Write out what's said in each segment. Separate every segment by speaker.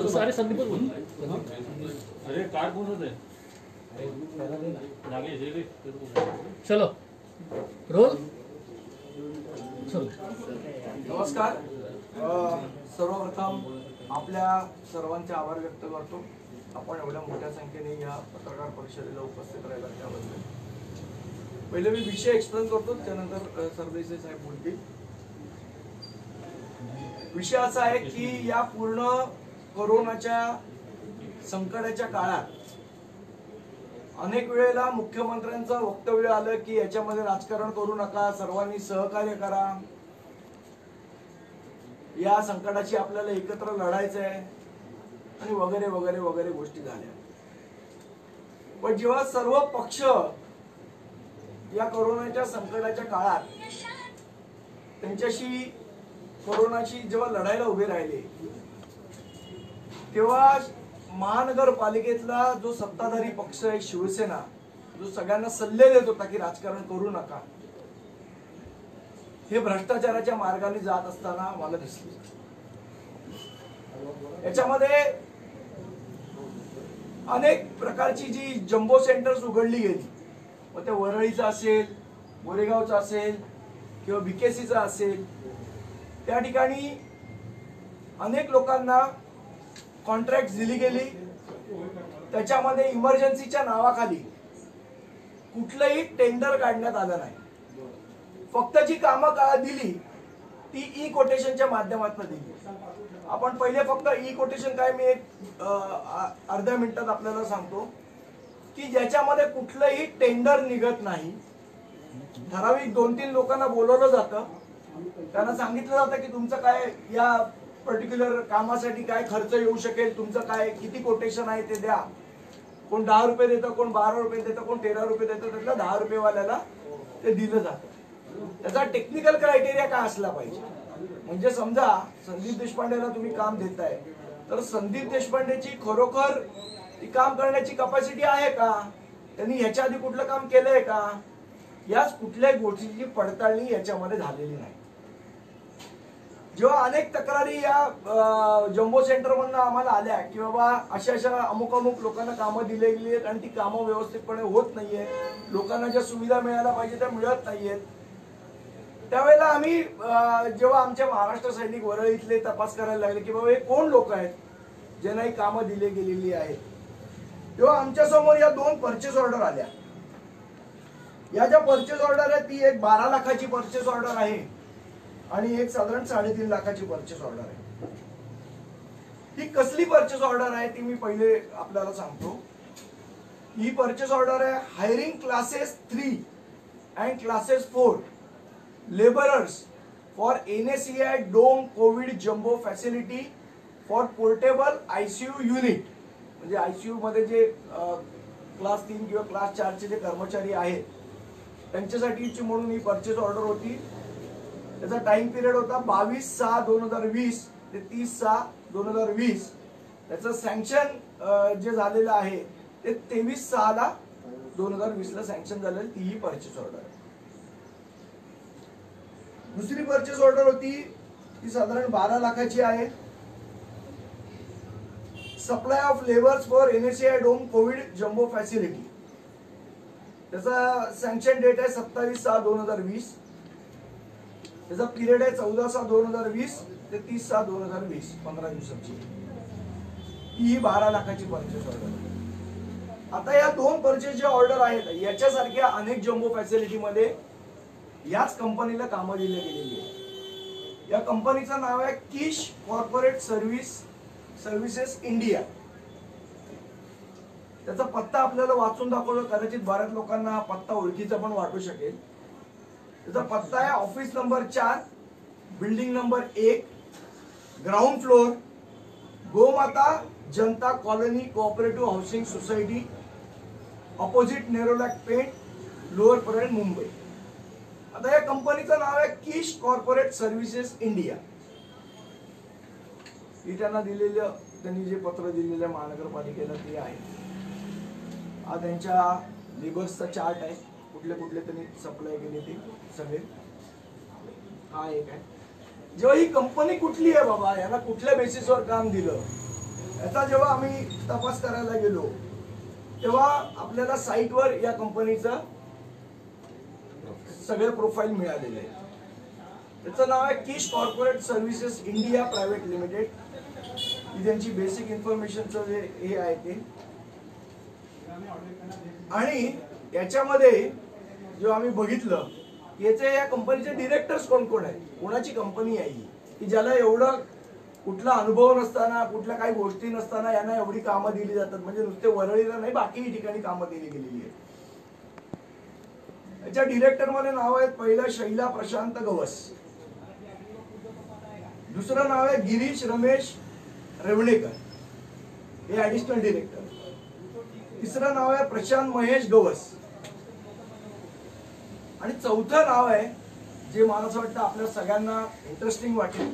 Speaker 1: सारे संदीप अरे कार्ड कौन होते चलो रोल चलो।
Speaker 2: नमस्कार, सर्वप्रथम आपल्या सर्वांचे आभार व्यक्त करतो आपण एवढ्या मोठ्या संख्येने या पत्रकार परिषदेला उपस्थित राहिला त्याबद्दल। पहिले मी विषय एक्सप्लेन करतो, त्यानंतर सरदेसाई साहेब बोलतील। विषय असा आहे की या पूर्ण कोरोनाच्या संकटाच्या काळात अनेक वेळेला मुख्यमंत्र्यांचं वक्तव्य आलं की याच्यामध्ये राजकारण करू नका, सर्वांनी सहकार्य करा, या संकटाशी आपल्याला एकत्र लढायचं आहे आणि वगैरे वगैरे वगैरे गोष्टी झाल्या। पण जेव्हा सर्व पक्ष या कोरोनाच्या संकटाच्या काळात त्यांच्याशी कोरोनाशी जेव्हा लढायला उभे राहिले तेव्हा महानगरपालिकेतला जो सत्ताधारी पक्ष आहे शिवसेना, जो सगळ्यांना सल्ले देत होता की राजकारण करू नका, हे भ्रष्टाचाराच्या मार्गाने जात असताना मला दिसले। याच्यामध्ये अनेक प्रकारची जी जम्बो सेंटर्स उघडली गेली, मग ते वरळीचं असेल, गोरेगावचं असेल किंवा बीकेसीचं असेल, त्या ठिकाणी अनेक लोकांना कॉन्ट्रॅक्ट दिली गेली। त्याच्यामध्ये इमर्जन्सीच्या नावाखाली कुठलंही टेंडर काढण्यात आलं नाही, फक्त जी कामं दिली ती ई कोटेशनच्या माध्यमातून दिली। आपण पहिले फक्त ई कोटेशन काय, मी एक अर्ध्या मिनिटात आपल्याला सांगतो की ज्याच्यामध्ये कुठलंही टेंडर निघत नाही, ठराविक 2-3 लोकांना बोलवलं जातं, त्यांना सांगितलं जातं की तुमचं काय या पर्टिक्युलर कामासाठी काय खर्च येऊ शकेल, तुमचं काय किती कोटेशन आहे ते द्या। कोण 10 रुपये देतं, कोण 12 रुपये देतं, कोण 13 रुपये देतं, त्यातल्या 10 रुपयेवाल्याला ते दिलं जातं। त्याचा टेक्निकल क्रायटेरिया काय असला पाहिजे, म्हणजे समजा संदीप देशपांडेला तुम्ही काम देताय तर संदीप देशपांडेची खरोखर ती काम करण्याची कॅपॅसिटी आहे का, त्यांनी ह्याच्या आधी कुठलं काम केलंय का, याच कुठल्याही गोष्टीची पडताळणी याच्यामध्ये झालेली नाही। जेव्हा अनेक तक्रारी या जम्बो सेंटर मधून आम्हाला आल्या की बाबा अशा अमुक लोकांना कामं दिले गेली आहेत आणि ती कामं व्यवस्थितपणे होत नाहीये, लोकांना ज्या सुविधा मिळायला पाहिजे त्या मिळत नाहीयेत, त्यावेळेला आम्ही जेव्हा आमच्या महाराष्ट्र सैनिक वरळी इथले तपास करायला लागले की बाबा हे कोण लोक आहेत ज्यांना ही कामं दिली गेलेली आहेत, तेव्हा आमच्या समोर या 2 परचेस ऑर्डर आल्या। या ज्या परचेस ऑर्डर आहे ती एक 12 लाखाची परचेस ऑर्डर आहे आणि एक साधारण 3.5 लाखाची परचेस ऑर्डर आहे। ही कसली परचेस ऑर्डर आहे ती मी पहिले आपल्याला सांगतो। ही परचेस ऑर्डर आहे hiring classes 3 and classes 4 laborers for NACI Dome COVID Jumbo Facility for Portable ICU Unit, म्हणजे ICU मध्ये जे क्लास 3 किंवा क्लास 4 चे जे कर्मचारी आहेत त्यांच्यासाठीची म्हणून ही परचेस ऑर्डर होती। त्याचा टाइम पिरियड होता 22/6/2020 ते 30/6/2020। त्याचं सँक्शन जे झालेलं आहे ते 23/6/2020 ला सँक्शन झालेलं, ती ही परचेस ऑर्डर आहे। दुसरी परचेस ऑर्डर होती ती साधारण 12 लाखाची आहे। Supply of labours for NACI dome COVID jumbo facility, त्याचा सँक्शन डेट आहे 27/6/2020, त्याचा पिरियड आहे 14/6/2020 ते 30/6/2020, 15 दिवसाची। ही 12 लाखाची परचेस ऑर्डर। आता या 2 परचेस जे ऑर्डर आहेत याच्यासारख्या अनेक जम्बो फॅसिलिटी मध्ये याच कंपनीला कामं दिली गेलेली आहे। या कंपनीचं नाव आहे किश कॉर्पोरेट सर्व्हिसेस इंडिया। त्याचा पत्ता आपल्याला वाचून दाखवतो, कदाचित बऱ्याच लोकांना हा पत्ता ओळखीचा पण वाटू शकेल। त्याचा पत्ता आहे office number 4, building number 1, ground floor, Gomata Janata colony cooperative housing society, opposite Nerolac पेठ, लोअर परेल, मुंबई। आता या कंपनीचं नाव आहे किश कॉर्पोरेट सर्व्हिसेस इंडिया। ही त्यांनी जे पत्र दिलेलं आहे महानगरपालिकेला ते आहे। हा त्यांच्या लेबर्सचा चार्ट आहे, कुठले कुठले त्यांनी सप्लाय केले ते सगळे, हा एक आहे। जेव्हा ही कंपनी कुठली आहे बाबा, याला कुठल्या बेसिसवर काम दिलं, याचा जेव्हा आम्ही तपास करायला गेलो तेव्हा आपल्याला साईटवर या कंपनीचं सगळे प्रोफाईल मिळालेले आहे. त्याचं नाव आहे Kish corporate services India private limited. ही त्यांची बेसिक इन्फॉर्मेशनचं जे हे आहे ते. आणि याच्यामध्ये जेव्हा आम्ही बघितलं याचे या कंपनीचे डिरेक्टर्स कोण कोण आहेत, कोणाची कंपनी आहे ही, की ज्याला एवढं कुठला अनुभव नसताना, कुठल्या काही गोष्टी नसताना यांना एवढी कामं दिली जातात. म्हणजे नुसते वरळीला नाही, बाकीही ठिकाणी कामं दिली गेलेली आहेत. याच्या डिरेक्टर मध्ये नाव आहेत, पहिलं शैला प्रशांत गवस, दुसरं नाव आहे गिरीश रमेश रेवणेकर, हे ऍडिशनल डिरेक्टर, तिसरं नाव आहे प्रशांत महेश गवस, आणि चौथं नाव आहे जे मला असं वाटतं आपल्या सगळ्यांना इंटरेस्टिंग वाटेल,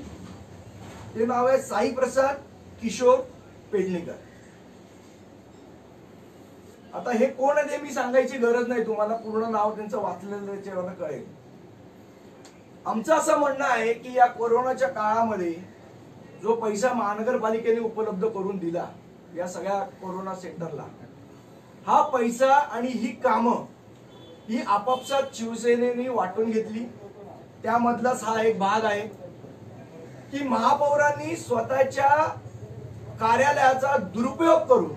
Speaker 2: ते नाव आहे साई प्रसाद किशोर पेडणेकर. आता हे कोण आहे ते मी सांगायची गरज नाही, तुम्हाला पूर्ण नाव त्यांचं वाचलेलं त्याच्यावर कळेल. आमचं असं म्हणणं आहे की या कोरोनाच्या काळामध्ये जो पैसा महानगरपालिकेने उपलब्ध करून दिला या सगळ्या कोरोना सेंटरला, हा पैसा आणि ही कामं ही आपापसात शिवसेनेने वाटून घेतली. त्यामधलाच हा एक भाग आहे की महापौरांनी स्वतःच्या कार्यालयाचा दुरुपयोग करून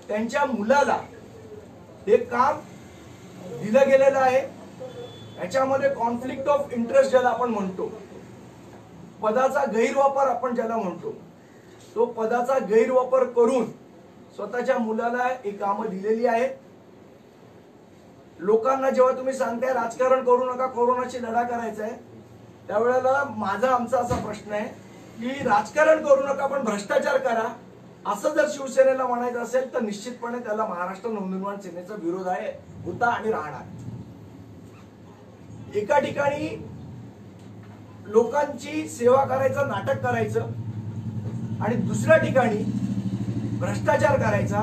Speaker 2: त्यांच्या मुलाला हे काम दिलं गेलेलं आहे. याच्यामध्ये कॉन्फ्लिक्ट ऑफ इंटरेस्ट ज्याला आपण म्हणतो, पदाचा गैरवापर आपण ज्याला म्हणतो, तो पदाचा गैरवापर करून स्वतःच्या मुलाला ही कामं दिलेली आहेत. लोकांना जेव्हा तुम्ही सांगताय राजकारण करू नका, कोरोनाची लढा करायचा आहे, त्यावेळेला आमचा असा प्रश्न आहे की राजकारण करू नका पण भ्रष्टाचार करा, असं जर शिवसेनेला म्हणायचं असेल तर निश्चितपणे त्याला महाराष्ट्र नवनिर्माण सेनेचा विरोध आहे, होता आणि राहणार. एका ठिकाणी लोकांची सेवा करायचं नाटक करायचं आणि दुसऱ्या ठिकाणी भ्रष्टाचार करायचा,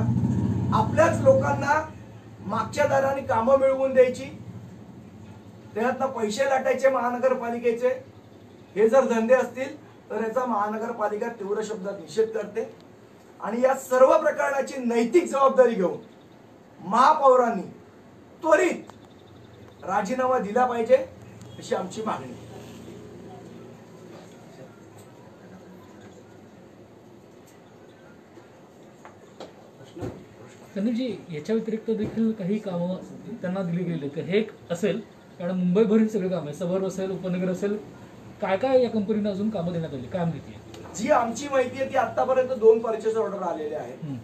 Speaker 2: आपल्याच लोकांना मागच्या दराने कामं मिळवून द्यायची, त्यातनं पैसे लाटायचे महानगरपालिकेचे, हे जर धंदे असतील तर याचा महानगरपालिका तीव्र शब्दात निषेध करते. आणि या सर्व प्रकरणाची नैतिक जबाबदारी घेऊन महापौरांनी त्वरित राजीनामा दिला पाहिजे अशी आमची मागणी.
Speaker 1: संदीपजी, याच्या व्यतिरिक्त देखील काही कामं त्यांना दिली गेली तर हे एक असेल, कारण मुंबईभरील सगळे काम आहे, सबर असेल, उपनगर असेल, काय काय या कंपनीने अजून कामं देण्यात आली, काय माहिती आहे?
Speaker 2: जी आमची माहिती आहे ती आतापर्यंत 2 परचेस ऑर्डर आलेले आहेत.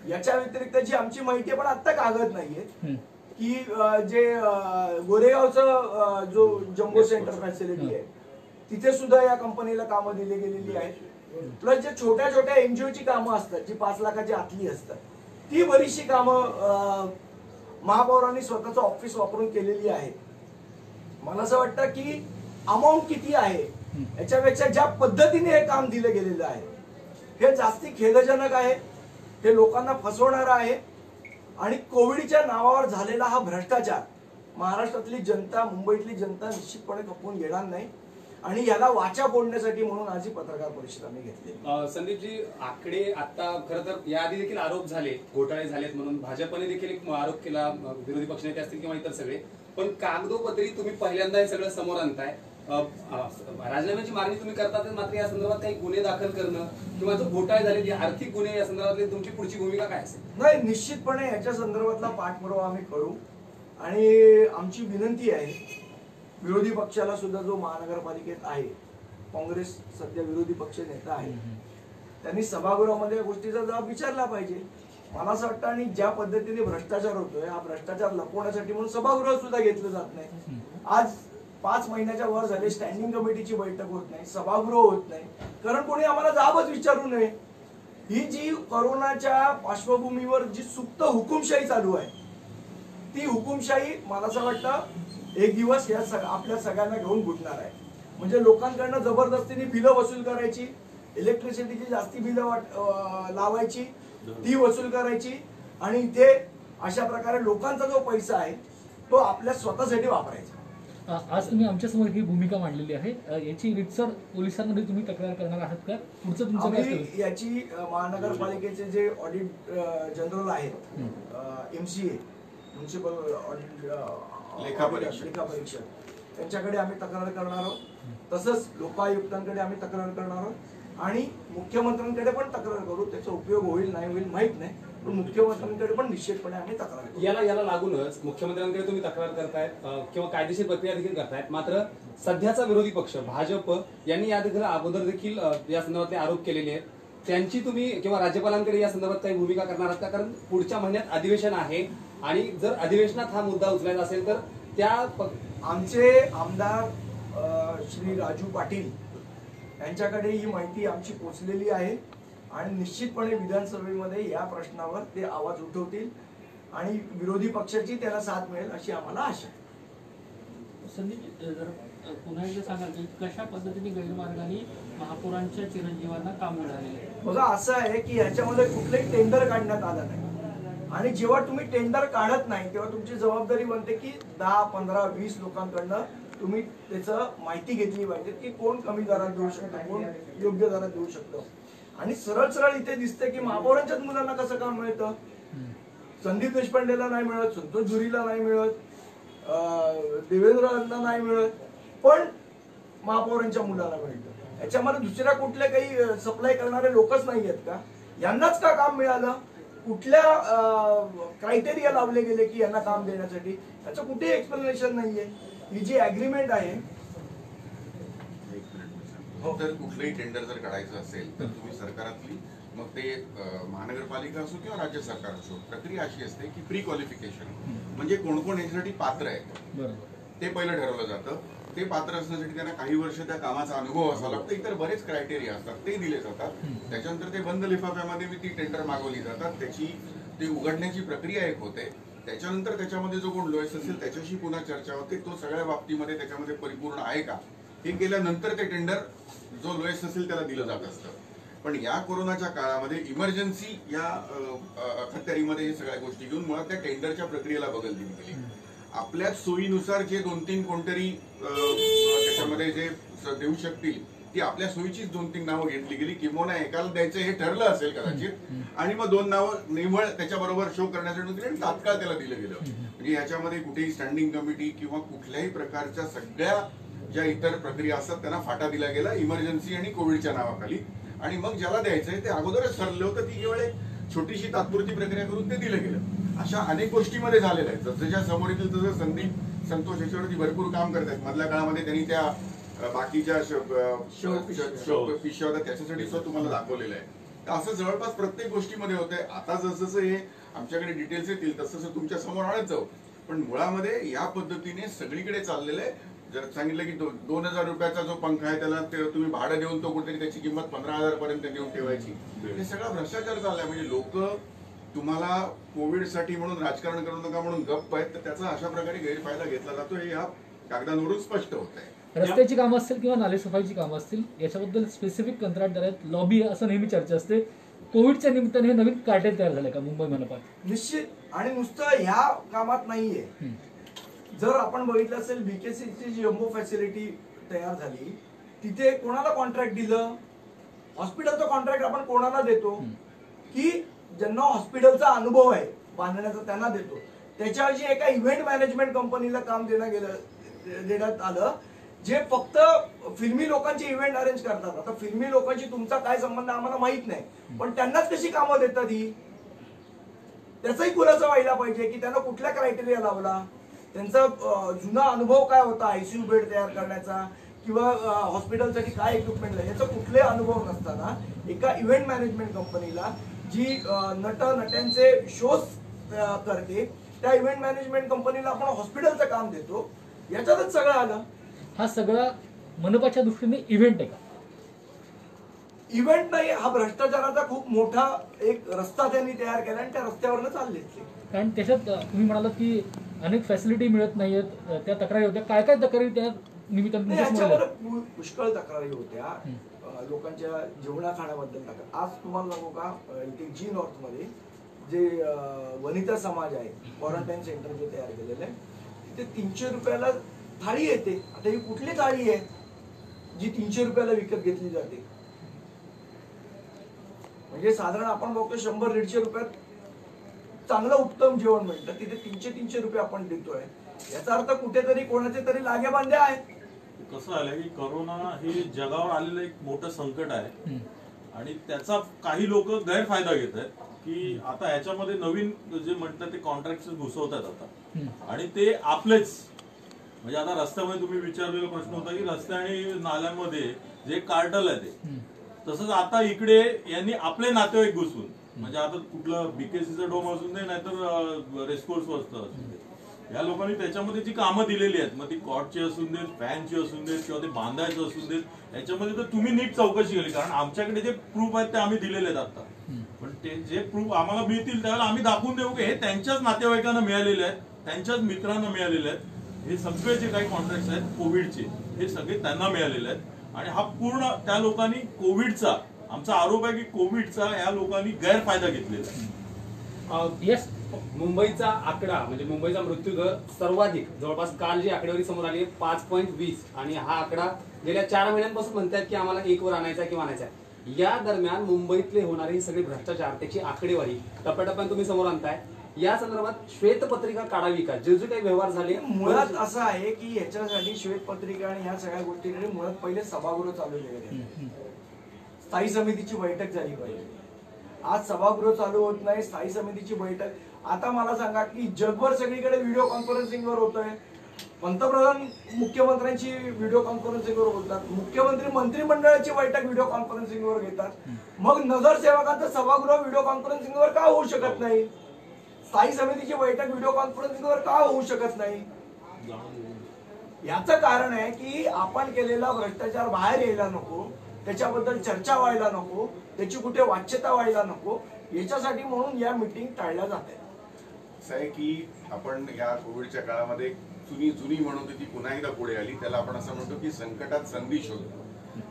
Speaker 2: याच्या व्यतिरिक्त जी आमची माहिती आहे पण आता कागद नाहीये की जे गोरेगावचं जो जम्बो सेंटर फॅसिलिटी आहे तिथे सुद्धा या कंपनीला कामं दिली गेलेली आहेत. प्लस जे छोट्या छोट्या एनजीओची कामं असतात जी 5 लाखाच्या आतली असतात ती बरीचशी कामं महापौरांनी स्वतःचं ऑफिस वापरून केलेली आहेत. मला असं वाटतं की अमाऊंट किती आहे याच्यापेक्षा ज्या पद्धतीने हे काम दिलं गेलेलं आहे हे जास्ती खेदजनक आहे, हे लोकांना फसवणारं आहे. आणि कोविडच्या नावावर झालेला हा भ्रष्टाचार महाराष्ट्रातली जनता, मुंबईतली जनता निश्चितपणे खपवून घेणार नाही. आणि याला वाचा फोडण्यासाठी म्हणून आज ही पत्रकार परिषद आम्ही घेतली.
Speaker 3: संदीपजी, आकडे आता खरं तर याआधी देखील आरोप झाले, घोटाळे झालेत म्हणून भाजपने देखील एक आरोप केला, विरोधी पक्षनेते असतील किंवा इतर सगळे, पण कागदोपत्री तुम्ही पहिल्यांदा हे सगळं समोर आणताय. राजीनाम्याची मागणी तुम्ही करतात, मात्र या संदर्भात काही गुन्हे दाखल करणं किंवा जो घोटाळे झाले आर्थिक गुन्हे या संदर्भातली तुमची पुढची भूमिका काय असेल?
Speaker 2: नाही, निश्चितपणे याच्या संदर्भातला पाठपुरावा आम्ही करू. आणि आमची विनंती आहे विरोधी पक्षाला सुद्धा, जो महानगरपालिकेत आहे, काँग्रेस सध्या विरोधी पक्ष नेता आहे, त्यांनी सभागृहामध्ये या गोष्टीचा जबाब विचारला पाहिजे. मला असं वाटतं आणि ज्या पद्धतीने भ्रष्टाचार होतोय, हा भ्रष्टाचार लपवण्यासाठी म्हणून सभागृह सुद्धा घेतलं जात नाही. आज 5 महिन्याच्या वर झाले, स्टँडिंग कमिटीची बैठक होत नाही, सभागृह होत नाही, कारण कोणी आम्हाला जाबच विचारू नये. ही जी कोरोनाच्या पार्श्वभूमीवर जी सुप्त हुकुमशाही चालू आहे ती हुकुमशाही मला असं वाटतं एक दिवस या आपल्या सगळ्यांना घेऊन घुटणार आहे. म्हणजे लोकांकडनं जबरदस्तीने बिलं वसूल करायची, इलेक्ट्रिसिटीची जास्ती बिलं लावायची, ती वसूल करायची आणि ते अशा प्रकारे लोकांचा जो पैसा आहे तो आपल्या स्वतःसाठी वापरायचा.
Speaker 1: आज तुम्ही आमच्यासमोर ही भूमिका मांडलेली आहे, याची रीतसर पोलिसांमध्ये तुम्ही तक्रार करणार आहात का? पुढचं तुमचं काय असेल?
Speaker 2: आम्ही याची महानगरपालिकेचे जे ऑडिट जनरल आहेत, MCA म्युन्सिपल ऑडिट लेखापरीक्षक त्यांच्याकडे आम्ही तक्रार करणार आहोत. तसंच लोकायुक्तांकडे आम्ही तक्रार करणार आहोत आणि मुख्यमंत्र्यांकडे पण तक्रार करू. त्याचा उपयोग होईल नाही होईल माहित नाही, पण मुख्यमंत्र्यांकडे पण निश्चितपणे आम्ही तक्रार करू.
Speaker 3: याला लागूनच मुख्यमंत्र्यांकडे तुम्ही तक्रार करतायत किंवा कायदेशीर प्रक्रिया देखील करतायत. मात्र सध्याचा विरोधी पक्ष भाजप यांनी या देखील अगोदर देखील या संदर्भातले आरोप केलेले आहेत. त्यांची तुम्ही किंवा राज्यपालांकडे या संदर्भात काही भूमिका करणार आहात का? कारण पुढच्या महिन्यात अधिवेशन आहे आणि जर अधिवेशनात हा मुद्दा उचलायचा असेल तर त्या
Speaker 2: आमचे आमदार श्री राजू पाटील यांच्याकडे ही माहिती आमची पोचलेली आहे आणि निश्चितपणे विधानसभेमध्ये या प्रश्नावर ते आवाज उठवतील आणि विरोधी पक्षाची त्याला साथ मिळेल अशी आम्हाला आशा आहे.
Speaker 4: संदीप, जर पुन्हा एकदा सांगाल की कशा पद्धतीने गैरमार्गाने महापौरांच्या चिरंजीवांना काम मिळाले?
Speaker 2: बघा, असं आहे की याच्यामध्ये कुठलंही टेंडर काढण्यात आलं नाही आणि जेव्हा तुम्ही टेंडर काढत नाही तेव्हा तुमची जबाबदारी बनते की 10, 15, 20 लोकांकडनं तुम्ही त्याचं माहिती घेतली पाहिजे की कोण कमी दरात देऊ शकतो, कोण योग्य दरात देऊ शकतो. आणि सरळ सरळ इथे दिसते की महापौरांच्याच मुलांना कसं काम मिळतं. संदीप देशपांडेला नाही मिळत, संतोष झुरीला नाही मिळत, देवेंद्रला नाही मिळत, पण महापौरांच्या मुलाला मिळतं. याच्यामध्ये दुसऱ्या कुठल्या काही सप्लाय करणारे लोकच नाही आहेत का? यांनाच का काम मिळालं? कुठल्या क्रायटेरिया लावले गेले की यांना काम देण्यासाठी? याचं कुठेही एक्सप्लेनेशन नाहीये. ही जी अग्रीमेंट आहे,
Speaker 5: तर कुठलंही टेंडर जर काढायचं असेल तर तुम्ही सरकारातली, मग ते महानगरपालिका असो किंवा राज्य सरकार असो, प्रक्रिया अशी असते की प्री क्वालिफिकेशन म्हणजे कोण कोण याच्यासाठी पात्र आहे ते पहिलं ठरवलं जातं. ते पात्र असण्यासाठी त्यांना काही वर्ष त्या कामाचा अनुभव असावा लागतो. इतर बरेच क्रायटेरिया असतात, ते दिले जातात. त्याच्यानंतर ते बंद लिफाफ्यामध्ये ती टेंडर मागवली जातात. त्याची ती उघडण्याची प्रक्रिया एक होते. त्याच्यानंतर त्याच्यामध्ये जो कोण लोएस असेल त्याच्याशी पुन्हा चर्चा होते, तो सगळ्या बाबतीमध्ये त्याच्यामध्ये परिपूर्ण आहे का हे केल्यानंतर ते टेंडर जो लोएस असेल त्याला दिलं जात असतं. पण या कोरोनाच्या काळामध्ये इमर्जन्सी या अखत्यारीमध्ये हे सगळ्या गोष्टी घेऊन मुळात त्या टेंडरच्या प्रक्रियेला बदल दिली गेली. आपल्या सोयीनुसार जे 2-3 कोणतरी त्याच्यामध्ये जे देऊ शकतील ती आपल्या सोयीचीच 2-3 नावं घेतली गेली. किंवा एकाला द्यायचं हे ठरलं असेल कदाचित आणि मग 2 नावं निव्वळ त्याच्याबरोबर शो करण्यासाठी दिली आणि तात्काळ त्याला दिलं गेलं. म्हणजे याच्यामध्ये कुठेही स्टँडिंग कमिटी किंवा कुठल्याही प्रकारच्या सगळ्या ज्या इतर प्रक्रिया असतात त्यांना फाटा दिला गेला इमर्जन्सी आणि कोविडच्या नावाखाली. आणि मग ज्याला द्यायचंय ते अगोदरच ठरलं होतं. ती केवळ एक छोटीशी तात्पुरती प्रक्रिया करून ते दिलं गेलं. अशा अनेक गोष्टीमध्ये झालेल्या आहेत. जसं समोर येतील तसं संदीप संतोष याच्यावरती भरपूर काम करतात. मधल्या काळामध्ये त्यांनी त्या बाकीच्या पिशव्या होत्या त्याच्यासाठी सुद्धा तुम्हाला दाखवलेलं आहे. तर असं जवळपास प्रत्येक गोष्टीमध्ये होतंय. आता जसं हे आमच्याकडे डिटेल्स येतील तसं तुमच्या समोर आणत जाऊ. पण मुळामध्ये या पद्धतीने सगळीकडे चाललेलं आहे. जर सांगितलं की 2,000 रुपयाचा जो पंखा आहे त्याला तुम्ही भाडं देऊन तो कुठेतरी त्याची किंमत 15,000 पर्यंत देऊन ठेवायची. हे सगळा भ्रष्टाचार चाललाय. म्हणजे लोक तुम्हाला कोविडसाठी म्हणून राजकारण करू नका म्हणून गप्प आहेत, तर त्याचा अशा प्रकारे गैरफायदा घेतला जातो हे या कागदांवरून स्पष्ट होत आहे.
Speaker 1: रस्त्याची कामं असतील किंवा नालेसफाईची कामं असतील याच्याबद्दल स्पेसिफिक कंत्राटदार आहेत, लॉबी आहे असं नेहमी चर्चा असते. कोविडच्या निमित्ताने हे नवीन कार्टेल तयार झालंय का मुंबई मनपात?
Speaker 2: निश्चित. आणि नुसतं ह्या कामात नाहीये. जर आपण बघितलं असेल बीकेसीची जी जम्बो फॅसिलिटी तयार झाली तिथे कोणाला कॉन्ट्रॅक्ट दिलं? हॉस्पिटलचा कॉन्ट्रॅक्ट आपण कोणाला देतो? की ज्यांना हॉस्पिटलचा अनुभव आहे बांधण्याचा त्यांना देतो. त्याच्याऐवजी एका इव्हेंट मॅनेजमेंट कंपनीला काम देण्यात आलं जे फक्त फिल्मी लोकांचे इव्हेंट अरेंज करतात. आता फिल्मी लोकांची तुमचा काय संबंध आम्हाला माहित नाही, पण त्यांनाच कशी कामं देतात ही? त्याचाही खुलासा व्हायला पाहिजे की त्यांना कुठल्या क्रायटेरिया लावला, त्यांचा जुना अनुभव काय होता आयसीयू बेड तयार करण्याचा किंवा हॉस्पिटलसाठी काय इक्विपमेंट आहे याचा कुठले अनुभव नसताना एका इव्हेंट मॅनेजमेंट कंपनीला जी नट्यांचे शोज करते त्या इव्हेंट मॅनेजमेंट कंपनीला आपण हॉस्पिटलचं काम देतो. याच्यातच सगळं आलं.
Speaker 1: हा सगळा मनपाच्या दृष्टीने इव्हेंट आहे का?
Speaker 2: इव्हेंट नाही, हा भ्रष्टाचाराचा खूप मोठा एक रस्ता त्यांनी तयार केला आणि त्या रस्त्यावरनं चालले.
Speaker 1: कारण त्याच्यात तुम्ही म्हणालात की अनेक फॅसिलिटी मिळत नाहीयेत, त्या तक्रारी होत्या. काय काय तक्रारी त्या निमित्ताने?
Speaker 2: याच्यावर पुष्कळ तक्रारी होत्या लोकांच्या जेवणा खाण्याबद्दल. आज तुम्हाला सांगू का, इथे जी नॉर्थ मध्ये जे वनिता समाज आहे क्वारंटाईन सेंटर जे तयार केलेलं आहे तिथे 300 रुपयाला थाळी येते. आता ही कुठली थाळी आहे जी 300 रुपयाला विकत घेतली जाते? म्हणजे साधारण आपण बघतो 100-150 रुपयात चांगलं उत्तम जेवण मिळतं, तिथे 300 रुपये आपण देतोय. याचा अर्थ कुठेतरी कोणाचे तरी लागे बांधे आहेत.
Speaker 6: कसं झालंय की कोरोना हे जगावर आलेलं एक मोठं संकट आहे आणि त्याचा काही लोक गैरफायदा घेत आहेत की आता ह्याच्यामध्ये नवीन जे म्हणतात ते कॉन्ट्रॅक्ट घुसवतात आता आणि ते आपलेच. म्हणजे आता रस्त्यामध्ये तुम्ही विचारलेला प्रश्न होता की रस्ते आणि नाल्यांमध्ये जे कार्टल आहे ते, तसंच आता इकडे यांनी आपले नातेवाईक घुसून, म्हणजे आता कुठलं बीकेसीचं डोम असून दे नाहीतर रेस्कोर्स वस्तं असून दे, या लोकांनी त्याच्यामध्ये जी कामं दिलेली आहेत, मग ती कॉटची असून देत, फॅनची असून देत किंवा ते बांधायचं असून देत, याच्यामध्ये तर तुम्ही नीट चौकशी केली. कारण आमच्याकडे जे प्रूफ आहेत ते आम्ही दिलेले आहेत आता. पण ते जे प्रूफ आम्हाला मिळतील त्यावेळेला आम्ही दाखवून देऊ की हे त्यांच्याच नातेवाईकांना मिळालेले आहेत, त्यांच्याच मित्रांना मिळालेले आहेत. हे सगळे जे काही कॉन्ट्रॅक्ट आहेत कोविडचे, हे सगळे त्यांना मिळालेले आहेत आणि हा पूर्ण त्या लोकांनी कोविडचा, आमचा आरोप आहे की कोविडचा या लोकांनी गैरफायदा घेतलेला आहे.
Speaker 1: येस,
Speaker 3: मुंबईचा आकडा म्हणजे मुंबईचा मृत्यूदर सर्वाधिक जवळपास काल जी आकडेवारी समोर आली आहे 5.20 आणि हा आकडा गेल्या 4 महिन्यांपासून म्हणतात की आम्हाला 1 वर आणायचा किंवा आणायचा. या दरम्यान मुंबईतले होणारे हे सगळे भ्रष्टाचार, त्याची आकडेवारी टप्प्याटप्प्याने तुम्ही समोर आणताय. या संदर्भात श्वेतपत्रिका काढावी का? जे जे काही व्यवहार झाले,
Speaker 2: मुळात असं आहे की याच्यासाठी श्वेतपत्रिका आणि ह्या सगळ्या गोष्टीकडे मुळात पहिले सभागृह चालू झाले, स्थायी समितीची बैठक झाली पाहिजे. आज सभागृह चालू होत नाही, स्थायी समितीची बैठक. आता मला सांगा की जगभर सगळीकडे व्हिडिओ कॉन्फरन्सिंगवर होतोय. पंतप्रधान मुख्यमंत्र्यांची व्हिडिओ कॉन्फरन्सिंगवर बोलतात, मुख्यमंत्री मंत्रिमंडळाची बैठक व्हिडिओ कॉन्फरन्सिंगवर घेतात. मग नगरसेवकांचं सभागृह व्हिडिओ कॉन्फरन्सिंगवर का होऊ शकत नाही? स्थायी समितीची बैठक व्हिडिओ कॉन्फरन्सिंगवर का होऊ शकत नाही? याचं कारण आहे की आपण केलेला भ्रष्टाचार बाहेर यायला नको, त्याच्याबद्दल चर्चा व्हायला नको, त्याची कुठे वाच्यता व्हायला नको, याच्यासाठी म्हणून या मीटिंग टाळल्या जातात.
Speaker 5: असं आहे की आपण या कोविडच्या काळामध्ये जुनी म्हणून ती पुन्हा एकदा पुढे आली. त्याला आपण असं म्हणतो की संकटात संधी शोधतो.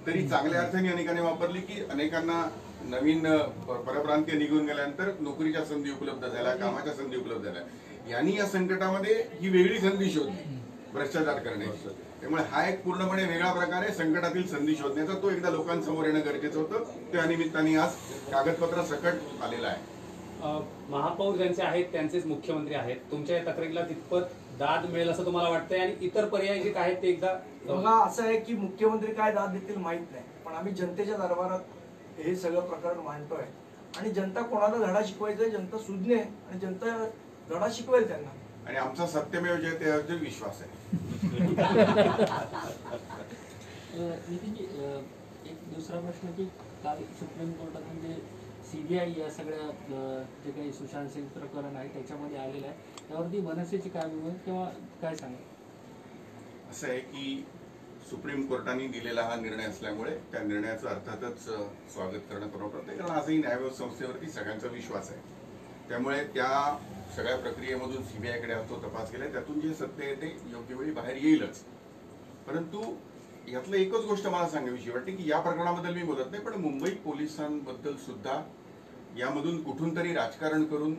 Speaker 5: तरी चांगल्या अर्थाने अनेकांनी वापरली की अनेकांना नवीन परप्रांतीय निघून गेल्यानंतर नोकरीच्या संधी उपलब्ध झाल्या, कामाच्या संधी उपलब्ध झाल्या. यांनी या संकटामध्ये ही वेगळी संधी शोधली भ्रष्टाचार करण्याची. त्यामुळे हा एक पूर्णपणे वेगळा प्रकार आहे संकटातील संधी शोधण्याचा. तो एकदा लोकांसमोर येणं गरजेचं होतं. त्या निमित्ताने आज कागदपत्र सकट आलेला आहे.
Speaker 3: महापौर ज्यांचे आहेत त्यांचेच मुख्यमंत्री आहेत. तुमच्या या तक्रारीला तितपत दाद मिळेल असं तुम्हाला वाटतंय? आणि इतर पर्याय जे आहेत ते एकदा
Speaker 2: बघा, असं आहे की मुख्यमंत्री काय दाद देतील माहित नाही, पण आम्ही जनतेच्या दरबारात हे सगळं प्रकरण मांडतोय आणि जनता कोणाला धडा शिकवायचा, जनता सुज्ञ आहे आणि जनता धडा शिकवेल त्यांना.
Speaker 5: आणि आमचा सत्यमेव जयते विश्वास आहे.
Speaker 4: नितीनजी, एक दुसरा प्रश्न की काल सुप्रीम कोर्टात म्हणजे सीबीआय या सगळ्या जे काही सुशांत सिंग प्रकरण आहे त्याच्यामध्ये आलेलं आहे, त्यावरती मनसेची काय भूमिका किंवा काय सांगा?
Speaker 5: असं आहे की सुप्रीम कोर्टाने दिलेला हा निर्णय असल्यामुळे त्या निर्णयाचं अर्थातच स्वागत करणं बरोबर होतं. कारण आजही न्यायव्यवस्था संस्थेवरती सगळ्यांचा विश्वास आहे. त्यामुळे त्या सगळ्या प्रक्रियेमधून सीबीआयकडे तो तपास केलाय. त्यातून जे सत्य आहे ते योग्य वेळी बाहेर येईलच. परंतु यातलं एकच गोष्ट मला सांगावीशी वाटते की या प्रकरणाबद्दल मी बोलत नाही, पण मुंबई पोलिसांबद्दल सुद्धा यामधून कुठून तरी राजकारण करून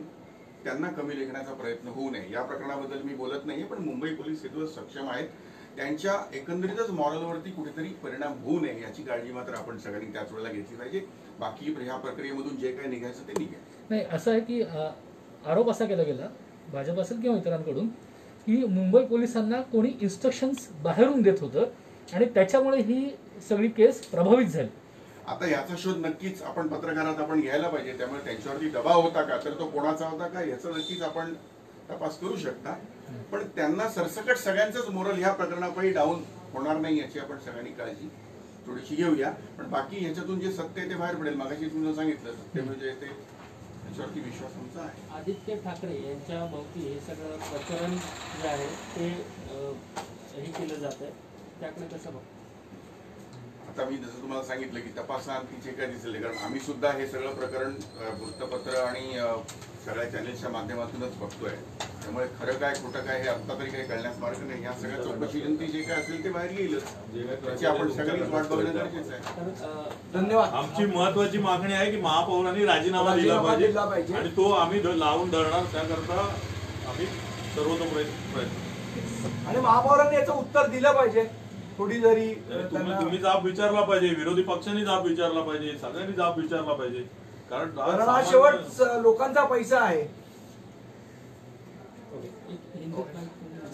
Speaker 5: त्यांना कमी लेखण्याचा प्रयत्न होऊ नये. या प्रकरणाबद्दल मी बोलत नाहीये, पण मुंबई पोलीस हेतू सक्षम आहेत. त्यांच्या एकंदरीतच मॉरलवरती कुठेतरी परिणाम होऊ नये याची काळजी मात्र आपण सगळ्यांनी त्याच वेळेला घेतली पाहिजे. बाकी ह्या प्रक्रियेमधून जे काही निघायचं ते निघेल.
Speaker 1: नाही, असं आहे की आरोप असा केला गेला भाजप असेल किंवा इतरांकडून की मुंबई पोलिसांना कोणी इन्स्ट्रक्शन्स बाहेरून देत होतं आणि त्याच्यामुळे ही सगळी केस प्रभावित झाली.
Speaker 5: आता याचा शोध नक्कीच आपण पत्रकारात आपण घ्यायला पाहिजे. त्यामुळे त्यांच्यावरती दबाव होता का, तर तो कोणाचा होता का, याचा नक्कीच आपण तपास करू शकता. पण त्यांना सरसकट सगळ्यांचंच मोरल ह्या प्रकरणापायी डाऊन होणार नाही याची आपण सगळ्यांनी काळजी थोडीशी घेऊया. पण बाकी ह्याच्यातून जे सत्य आहे ते बाहेर पडेल. मगाशी तुम्ही सांगितलं सत्य म्हणजे ते त्याच्यावरती विश्वास आमचा आहे.
Speaker 4: आदित्य ठाकरे यांच्या भोवती हे सगळं प्रकरण जे आहे ते हे केलं जात आहे, त्याकडे कसं बघतो?
Speaker 5: आता मी जसं तुम्हाला सांगितलं की तपासाअंती जे काय दिसेल, कारण आम्ही सुद्धा हे सगळं प्रकरण वृत्तपत्र आणि सगळ्या चॅनेल्सच्या माध्यमातूनच बघतोय. त्यामुळे खरं काय खोटं काय हे आता तरी काही कळण्यास मार्ग नाही. या सगळ्या चौकशीनंतर जे काय असेल ते बाहेर येईलच. त्याची आपण सगळ्यांनीच वाट बघणं गरजेचं आहे.
Speaker 2: धन्यवाद.
Speaker 6: आमची महत्वाची मागणी आहे की महापौरांनी राजीनामा दिला पाहिजे आणि तो आम्ही लावून धरणार. त्याकरता आम्ही सर्वतोपरी प्रयत्न
Speaker 2: आणि महापौरांनी याचं उत्तर दिलं पाहिजे. थोडी जरी
Speaker 6: तुम्ही जाब विचारला पाहिजे, विरोधी पक्षांनी जाब विचारला पाहिजे, सगळ्यांनी जाब विचारला पाहिजे. कारण
Speaker 2: हा शेवट लोकांचा पैसा आहे.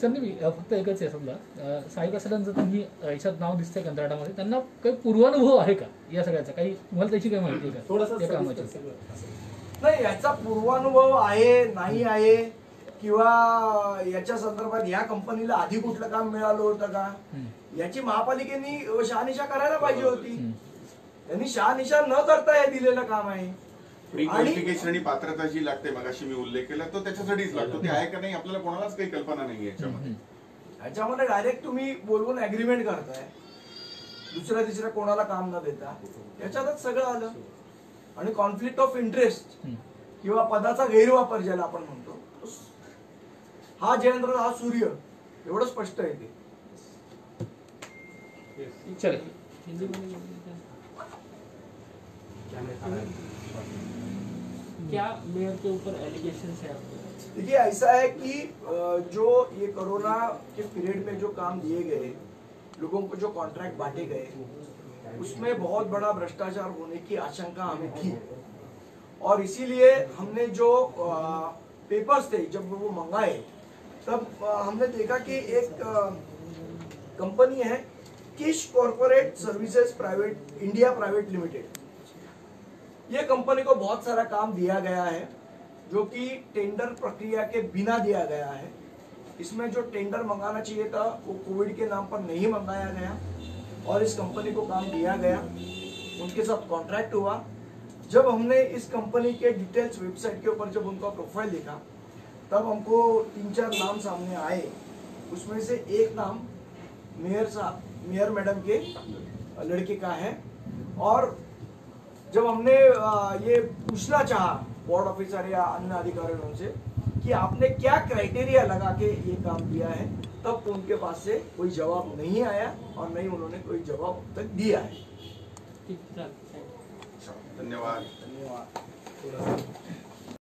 Speaker 1: संदीप फक्त एकच आहे, समजा साई प्रसादांचं तुम्ही याच्यात नाव दिसतंय कंत्राटामध्ये, त्यांना काही पूर्वानुभव आहे का या सगळ्याचा? काही तुम्हाला त्याची काही माहिती आहे का त्या कामाची?
Speaker 2: नाही, याचा पूर्वानुभव आहे नाही आहे, किंवा याच्या संदर्भात या कंपनीला आधी कुठलं काम मिळालं होतं का, याची महापालिकेनी शहानिशा करायला पाहिजे होती. त्यांनी शहानिशा न करता हे दिलेलं काम आहे.
Speaker 5: प्री क्वालिफिकेशन आणि पात्रता जी लागते, मगाशी मी उल्लेख केला, तो त्याच्यासाठीच लागतो. ते आहे का नाही आपल्याला कोणालाच काही कल्पना नाही याच्यामध्ये.
Speaker 2: याच्यामध्ये डायरेक्ट तुम्ही बोलवून अग्रीमेंट करताय, दुसऱ्या तिसऱ्या कोणाला काम न देता, याच्यातच सगळं आलं. आणि कॉन्फ्लिक्ट ऑफ इंटरेस्ट किंवा पदाचा गैरवापर ज्याला आपण म्हणतो, हा जयेंद्र हा सूर्य, एवढं स्पष्ट आहे ते.
Speaker 4: क्या मेयर के ऊपर एलिगेशंस है आपको?
Speaker 2: देखिए, ऐसा है कि जो ये कोरोना के पीरियड में जो काम दिए गए, लोगों को जो कॉन्ट्रैक्ट बांटे गए, उसमें बहुत बड़ा भ्रष्टाचार होने की आशंका हमें थी. और इसीलिए हमने जो पेपर्स थे जब वो मंगाए, तब हमने देखा कि एक कंपनी है Kish corporate services private India private limited. ये कंपनी को बहुत सारा काम दिया गया है जो कि टेंडर प्रक्रिया के बिना दिया गया है. इसमें जो टेंडर मंगाना चाहिए था वो कोविड के नाम पर नहीं मंगाया गया और इस कंपनी को काम दिया गया. उनके साथ कॉन्ट्रैक्ट हुआ. जब हमने इस कंपनी के डिटेल्स वेबसाइट के ऊपर जब उनका प्रोफाइल देखा, तब हमको 3-4 नाम सामने आए. उसमें से एक नाम मेयर मैडम के लड़के का है. और जब हमने ये पूछना चाहा बोर्ड ऑफिसर या अन्य अधिकारियों से कि आपने क्या क्राइटेरिया लगा के ये काम दिया है, तब तो उनके पास से कोई जवाब नहीं आया और नहीं उन्होंने कोई जवाब अब तक दिया है.
Speaker 5: धन्यवाद.
Speaker 2: धन्यवाद.